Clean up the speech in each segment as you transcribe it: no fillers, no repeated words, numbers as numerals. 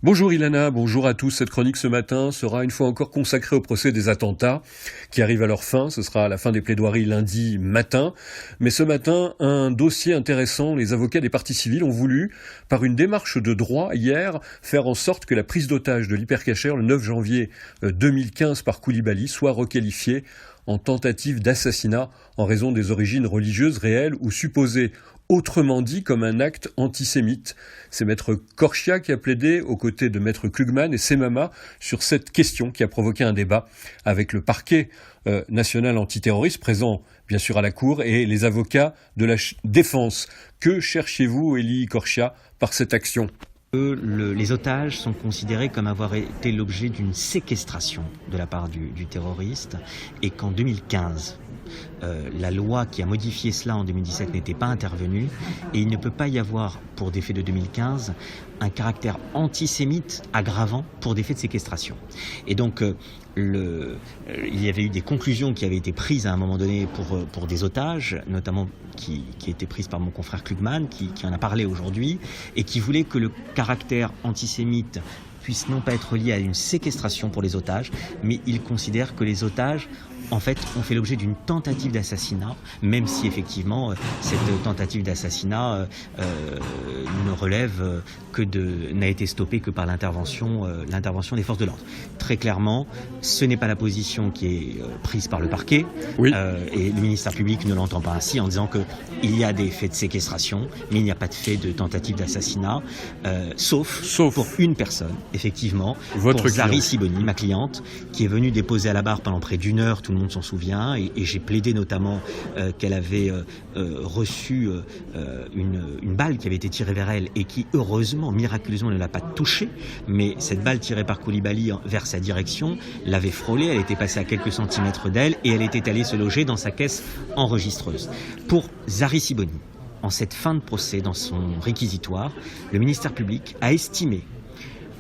Bonjour Ilana, bonjour à tous. Cette chronique ce matin sera une fois encore consacrée au procès des attentats qui arrivent à leur fin. Ce sera à la fin des plaidoiries lundi matin. Mais ce matin, un dossier intéressant. Les avocats des parties civiles ont voulu, par une démarche de droit hier, faire en sorte que la prise d'otage de l'Hyper Cacher le 9 janvier 2015 par Coulibaly soit requalifiée en tentative d'assassinat en raison des origines religieuses réelles ou supposées. Autrement dit, comme un acte antisémite. C'est Maître Korchia qui a plaidé aux côtés de Maître Klugman et Semama sur cette question qui a provoqué un débat avec le parquet national antiterroriste présent bien sûr à la Cour et les avocats de la défense. Que cherchez-vous, Élie Korchia, par cette action ? Les otages sont considérés comme avoir été l'objet d'une séquestration de la part du terroriste et qu'en 2015, la loi qui a modifié cela en 2017 n'était pas intervenue et il ne peut pas y avoir pour des faits de 2015 un caractère antisémite aggravant pour des faits de séquestration. Et donc il y avait eu des conclusions qui avaient été prises à un moment donné pour des otages, notamment qui étaient prises par mon confrère Klugman, qui en a parlé aujourd'hui, et qui voulait que le caractère antisémite puisse non pas être lié à une séquestration pour les otages, mais il considère que les otages en fait, ont fait l'objet d'une tentative d'assassinat, même si effectivement cette tentative d'assassinat ne relève n'a été stoppée que par l'intervention des forces de l'ordre. Très clairement, ce n'est pas la position qui est prise par le parquet, oui. Et le ministère public ne l'entend pas ainsi en disant qu'il y a des faits de séquestration, mais il n'y a pas de fait de tentative d'assassinat, sauf pour une personne, effectivement, pour Zari Siboni, ma cliente, qui est venue déposer à la barre pendant près d'une heure. Tout le monde s'en souvient, et j'ai plaidé notamment qu'elle avait reçu une balle qui avait été tirée vers elle et qui heureusement, miraculeusement, ne l'a pas touchée, mais cette balle tirée par Coulibaly vers sa direction l'avait frôlée, elle était passée à quelques centimètres d'elle et elle était allée se loger dans sa caisse enregistreuse. Pour Zari Siboni, en cette fin de procès, dans son réquisitoire, le ministère public a estimé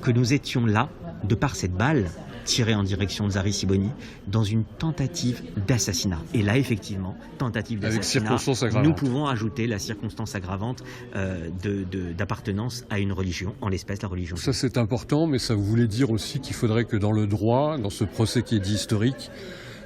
que nous étions là, de par cette balle tiré en direction de Zari Siboni dans une tentative d'assassinat. Et là, effectivement, tentative d'assassinat, nous pouvons ajouter la circonstance aggravante d'appartenance à une religion, en l'espèce la religion. Ça, c'est important, mais ça voulait dire aussi qu'il faudrait que dans le droit, dans ce procès qui est dit historique,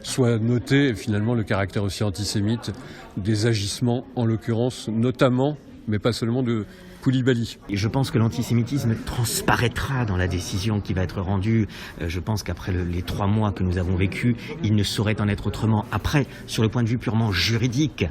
soit noté finalement le caractère aussi antisémite des agissements, en l'occurrence, notamment, mais pas seulement de Coulibaly. Je pense que l'antisémitisme transparaîtra dans la décision qui va être rendue. Je pense qu'après les 3 mois que nous avons vécus, il ne saurait en être autrement. Après, sur le point de vue purement juridique,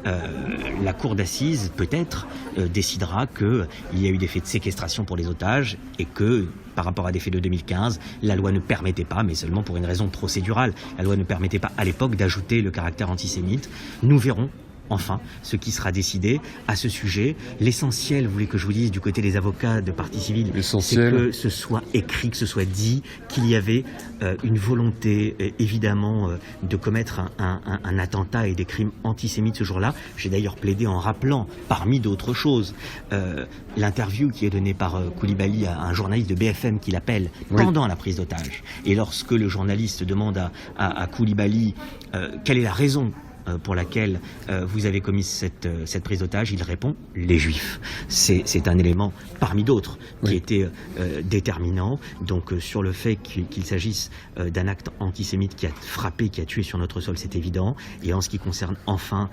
la cour d'assises, peut-être, décidera qu'il y a eu des faits de séquestration pour les otages et que, par rapport à des faits de 2015, la loi ne permettait pas, mais seulement pour une raison procédurale, la loi ne permettait pas à l'époque d'ajouter le caractère antisémite. Nous verrons enfin ce qui sera décidé à ce sujet. L'essentiel, vous voulez que je vous dise, du côté des avocats de partie civile, c'est que ce soit écrit, que ce soit dit, qu'il y avait une volonté, évidemment, de commettre un attentat et des crimes antisémites ce jour-là. J'ai d'ailleurs plaidé en rappelant, parmi d'autres choses, l'interview qui est donnée par Coulibaly à un journaliste de BFM qui l'appelle pendant la prise d'otage. Et lorsque le journaliste demande à Coulibaly quelle est la raison pour laquelle vous avez commis cette prise d'otage, il répond « les Juifs ». C'est un élément parmi d'autres qui était déterminant. Donc sur le fait qu'il s'agisse d'un acte antisémite qui a frappé, qui a tué sur notre sol, c'est évident. Et en ce qui concerne enfin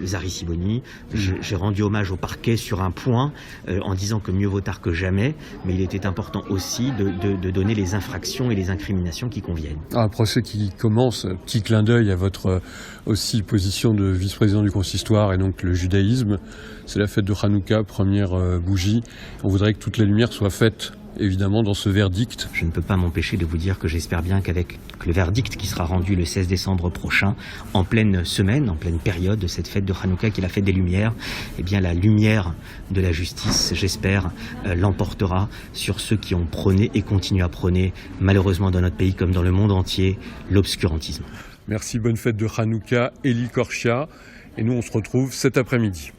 Zari Siboni, j'ai rendu hommage au parquet sur un point en disant que mieux vaut tard que jamais, mais il était important aussi de donner les infractions et les incriminations qui conviennent. Un procès qui commence, petit clin d'œil à votre aussi position de vice-président du consistoire et donc le judaïsme. C'est la fête de Hanouka, première bougie. On voudrait que toutes les lumières soient faites, évidemment, dans ce verdict. Je ne peux pas m'empêcher de vous dire que j'espère bien qu'avec le verdict qui sera rendu le 16 décembre prochain, en pleine semaine, en pleine période de cette fête de Hanouka qui est la fête des Lumières, eh bien la lumière de la justice, j'espère, l'emportera sur ceux qui ont prôné et continuent à prôner, malheureusement dans notre pays comme dans le monde entier, l'obscurantisme. Merci, bonne fête de Hanouka, Élie Korchia. Et nous, on se retrouve cet après-midi.